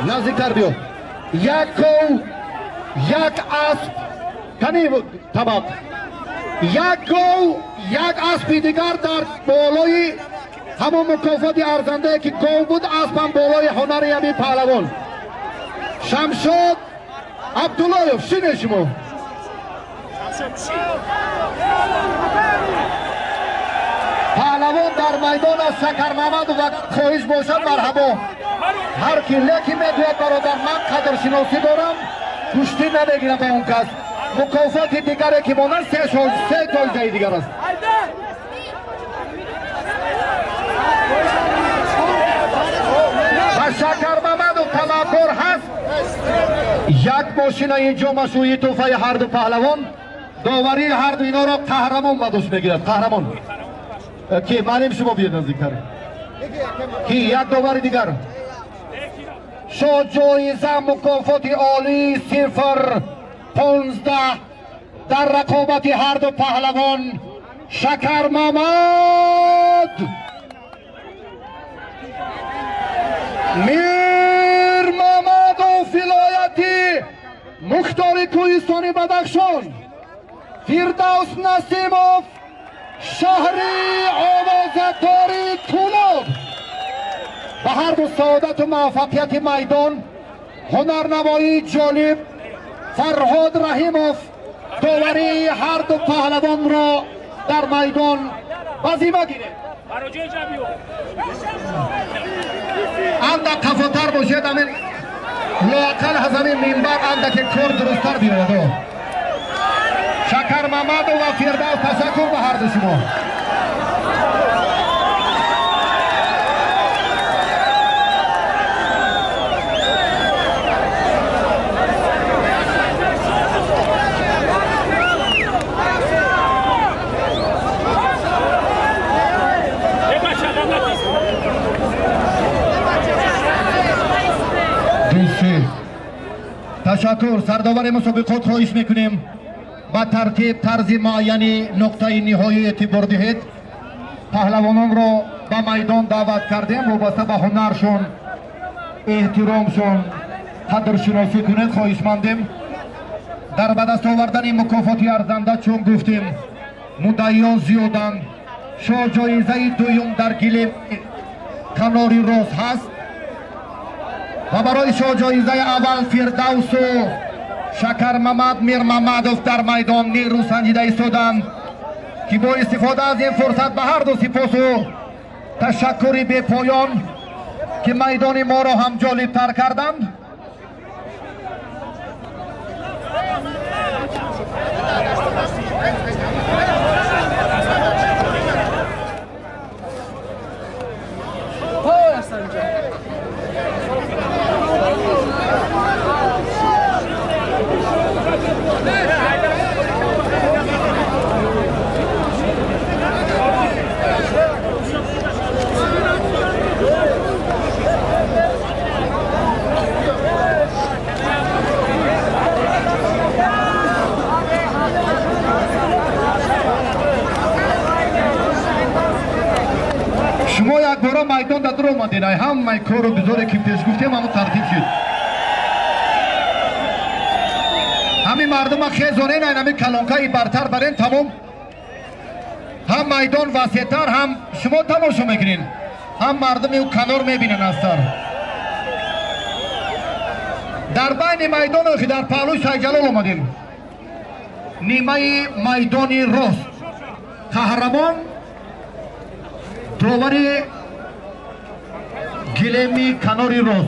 نزدیکتر بیا. یک گو، یک اسب کنی طبق. یک گو، یک اسب دیگر در بالای همون مکافات ارزنده که گو بود، اسب هم بالای هنر یمی پهلوان شمشاد عبداللهیف. شینه شما پهلوان در میدان از شکر محمد و خواهش باشد مرحبا. هر کی لکی میگوید برادر من قدر شناسی دارم، گوشتی نمیگیرم به اون کس. مکافات دیگری که مانند سه تا دیگر است. و شکر محمد و تمکر هست. یک ماشین اینجا مشروعی توفه هر دو پهلوان، داوری هر دو اینا را قهرمان به دوش میگیرد. قهرمان کی معلوم شما بیاد نزدیکتر. کی یک داوری دیگر شو جایزه مکافات عالی 0-15 در رقابت هر دو پهلوان. شکر محمد میر محمد و ولایتی مختار کوهستانی بدخشان، فردوس نسیموف شهری آوازداری طولاب. به هر دو سعادت و موفقیت میدان هنرنمایی جالب فرهاد رحیموف داوری هر دو پهلوان را در میدان وظیفه گیره. اندک کفاتر باشید، همین لااقل از همین منبر اندک کار درستتر بیاید. شکر محمد و فردوس تشکر به هر دو شما. تشکر. سرداور مسابقات خواهش میکنیم با ترتیب طرز معینی نقطه نهایی اعتبار دهید. پهلوانان را به میدان دعوت کردیم، وابسته به هنرشون احترامشون قدر شناسی کنید خواهشمندیم. در به دست آوردن مکافاتی ارزنده چون گفتیم مدعیان زیادند. شاه جایزه دویم در گل کناری راست هست و برای شاه جایزه اول فردوس و شکر محمد میر محمدوف در میدان نیرو سنجیده ایستادند که با استفاده از این فرصت به هر دو سپاس و تشکری بی پایان که میدان ما را هم جالب تر کردند. شما یک بارا میدان در در آمدین، هم کار رو بذاره که پیش گفتیم همون ترتیب شد. همین مردم ها خیزانین این همین کلانکایی برتر برین تمام. هم میدان وسیعتر، هم شما تماشا میکنین، هم مردم او کنار میبینن از سر. در بین میدان که در پهلوی شاه جلال آمدیم، نیمه میدانی راست قهرمان داوری گلمی کناری راست.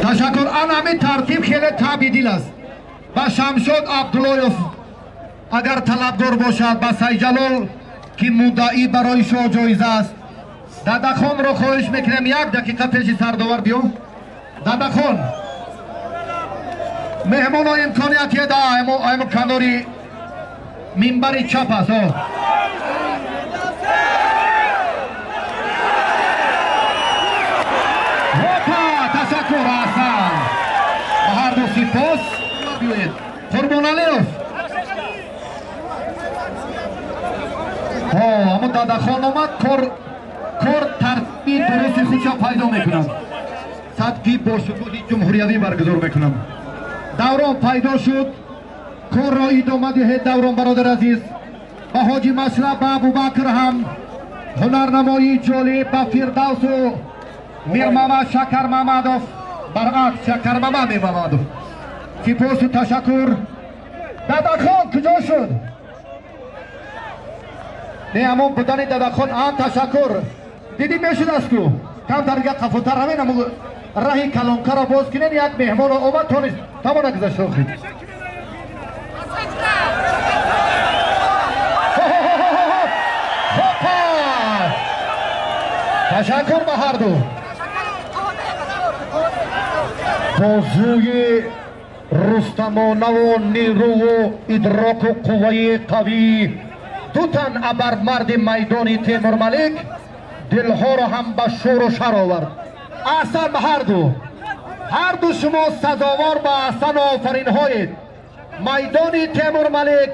تشکر. آن همین ترتیب خیلی تابیدیل است. با شمشاد عبداللهیف اگر طلبگار باشد، با سیجلال که مدعی برای شاه جایزه است. ددخان را خواهش میکنم یک دقیقه پیش سرداور بیو. ددخان مهمان ها امکانیتی دا ایمو کناری منبری چپ است. تشکر حسن به هر دو سپاس. قربان علیف اما دادخان آمد کار ترتیب درست خودشا پیدا میکنم. صدقی با شکوه جمهوریوی برگزار میکنم. دوران پیدا شد. کار را ادامه دهید دوران برادر عزیز. با حاجی مشرف با ابوبکر هم هنرنمایی جالب با فردوس و میر محمد شکر محمدوف برعکس شکر محمد محمدوف. سپاس و تشکر. دادخان کجا شد؟ نه اما بودن دادخان تشکر. دیدی میشد است کو کم در یک قفلتر همین اما راهی کلانکا را باز کنین یک مهمان آمد تانیست تمام نگذشت آخید. تشکر به هر دو. بازوی رستمانه و نیرو و ادراک و قوه قوی دو تن ابر مرد میدان تیمور ملک دلها را هم به شور و شر آورد. احسن به هر دو شما سزاوار به احسن آفرین هایید. میدان تیمور ملک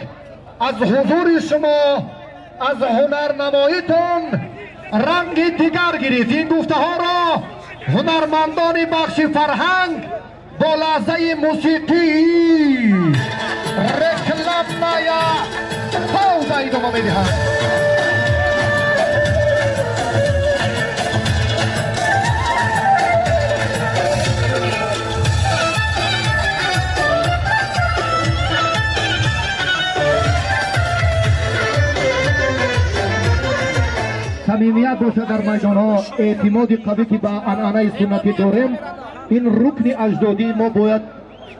از حضور شما از هنرنماییتون رنگ دیگر گرفت. این گفته ها را هنرمندان بخش فرهنگ با لحظه موسیقی رکلم نایا پاوزه ادامه میدهند. صمیمیت باشد در میدان ها، اعتماد قوی که به عنعنه سنتی داریم. این رکن اجدادی ما باید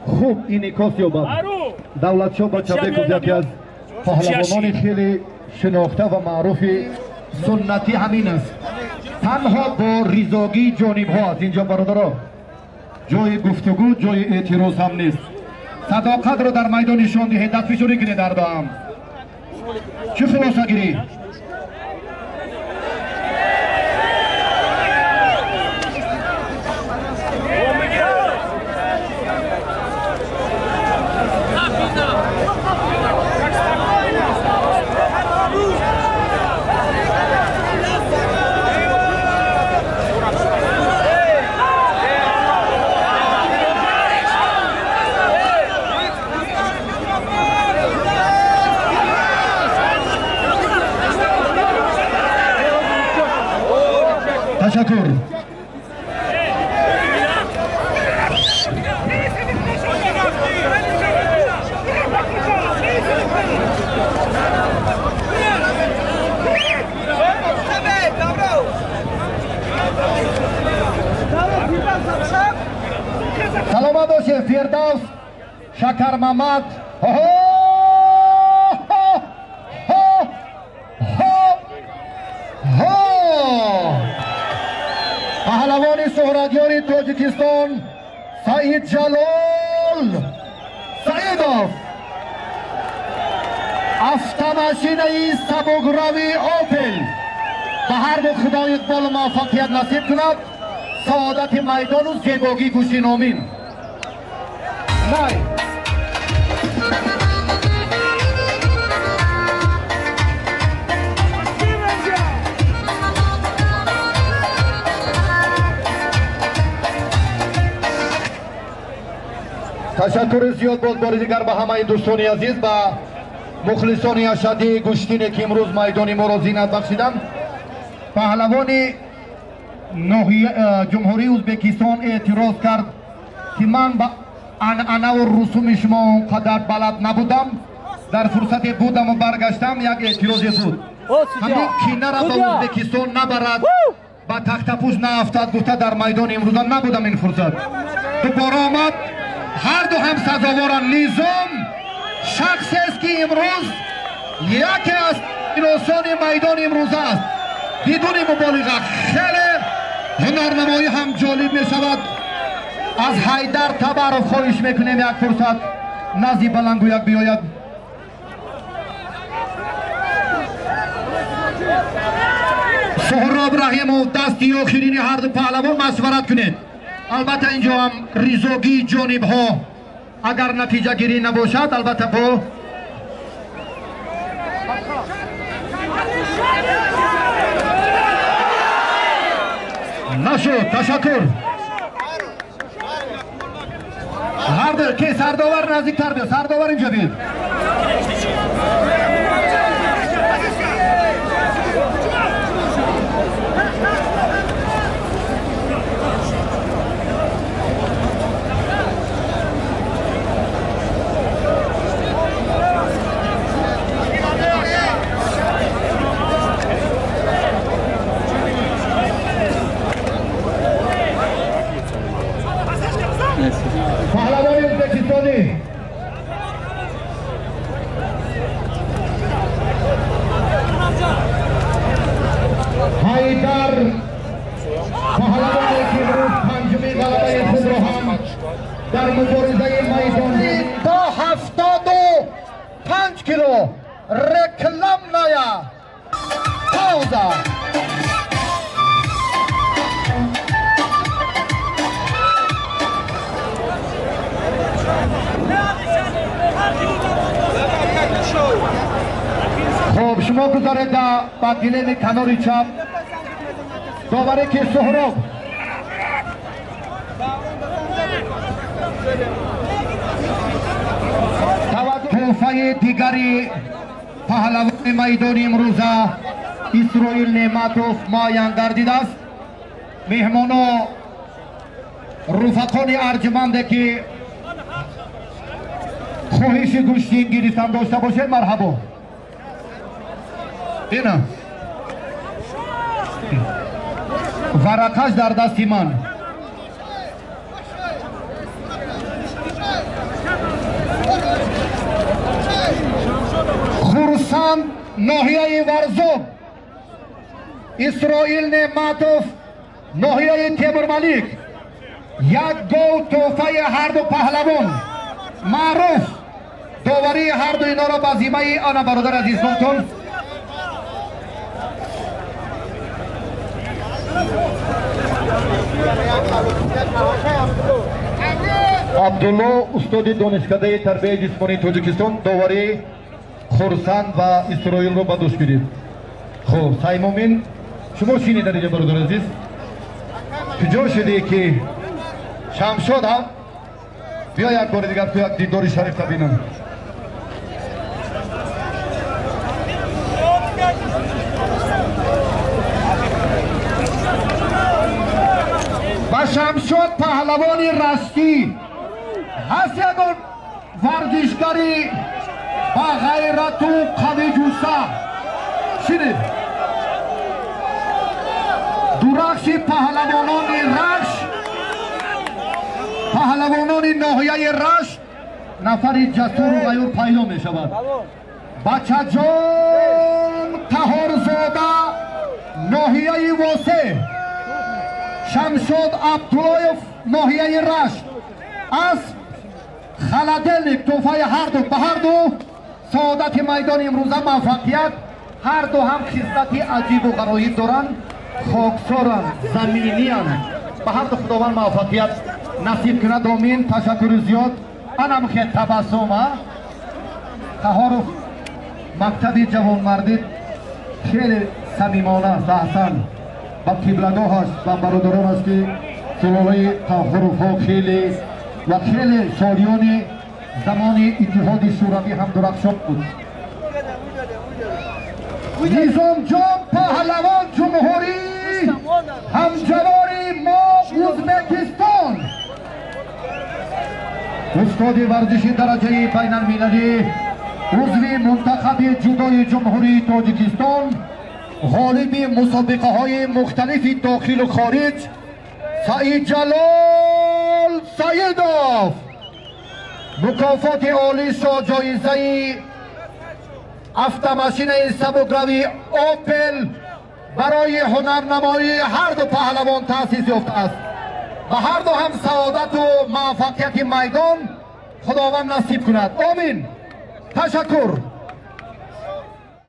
خوب انعکاس یابد. دولتشاه بچه‌بکوف یکی از پهلوانان خیلی شناخته و معروف سنتی همین است. تنها با رضاگی جانب ها است. اینجا برادرها جای گفتگو جای اعتراض هم نیست. صداقت را در میدان نشان دهید. دست فشاری کنید در دام. چه خلاصه گیری؟ تشکر. سلامت باشه فردوس شکر محمد. پهلوان شهرتیار تاجیکستان سعید جلال سعیدوف. автомашинаи сабукравии опел ба ҳар ду худо иқболу муваффақият насиб кунад. саодати майдону зебогӣ гӯшин. омин. تشکر زیاد باز بار دیگر به همه دوستان عزیز و مخلصان اشدی گوشتینی که امروز میدان ما را زینت بخشیدند. پهلوان جمهوری ازبکستان اعتراض کرد که من با عنعنه و رسوم شما اونقدر بلد نبودم. در فرصت بودم و برگشتم یک اعتراض بود. همین کینه را به ازبکستان نبرد با تخت پوش نافتاد گفته در میدان امروز نبودم. این فرصت دوباره آمد. هر دو هم سزاواران. نظام شخصی است که امروز یکی از انسان میدان امروز است. بدون مبالغه خیلی هنرنمایی هم جالب می شود. از حیدر تبرف خواهش میکنیم یک فرصت نزدی بلنگو یک بیاید. سهراب رحیم و دستی آخرین هر دو پهلوان مشورت کنید. البته اینجا هم رضاگی جانب ها اگر نتیجه گیری نباشد البته با شد. تشکر. هر که سرداور نزدیکتر بیا. سرداور اینجا بید. پهلوان ازبکستانی حیدر پهلوانی که امروز پنجمین غلبه خود را هم در مبارزه میدانی تا 75 کیلو رکلم نایا پاوزا خب شما گذارید با گلیم کناری چپ داوره که سهراب توفای دیگری پهلوان میدانی امروزه اسرائیل نعمتوف مایان گردیده است. مهمانا رفقان ارجمنده که خواهش گوشتی گرفتن داشته باشه مرحبا. اینا ورقش در دستی من. خرسند ناحیه ورزوب اسرائیل نعمتوف ناحیه تیمورملیک یک گل تحفه هر دو پهلوان معروف داوری هر دو اینا را به ذمه آن برادر عزیز نمتون عبدالله استاد دانشکده تربیت جسمانی تاجیکستان داوری خرسند و اسرائیل رو به دوش گیرید. خب سعی مومن شما چی در اینجا برادر عزیز کجا شده که شمشاد هم بیا یک بار دیگر تو یک دیداری شریف ببینم. و شمشاد پهلوانی رشتی هست یک ورزشکاری با غیرت و قوی جوسه شده درخش پهلوانان رش پهلوانان ناحیه رش نفر جسور و غیور پیدا می شود. بچه جان طهارزاده ناحیه واسه شمشاد عبداللهیف ناحیه رش از خلدلنیک توفای هر دو به هر دو سعادت میدان امروزه موفقیت هر دو هم خصلتی عجیب و غرایب دارند خاکسارن زمینیان به هر دو خداوند موفقیت نصیب کند آمین. تشکر زیاد. انم که تبسم تهارف مکتب جوانمردی خیلی صمیمانه است احسن با قبلگاهش و برادران است که سلاله تهارف ها خیلی و خیلی سالیان زمان اتحاد شوروی هم درخشان بود. نظام جان پهلوان جمهوری همجواری ما ازبکستان استاد ورزشی درجه بین المللی عضو منتخب جودوی جمهوری تاجیکستان غالب مسابقه های مختلف داخل و خارج سعید جلال سیدوف مکافات عالی شا جایزه автомашина سبکروی اوپل برای هنرنمایی هر دو پهلوان تأسیس یافته است. و هر دو هم سعادت و موفقیت میدان خداوند نصیب کند. آمین. تشکر.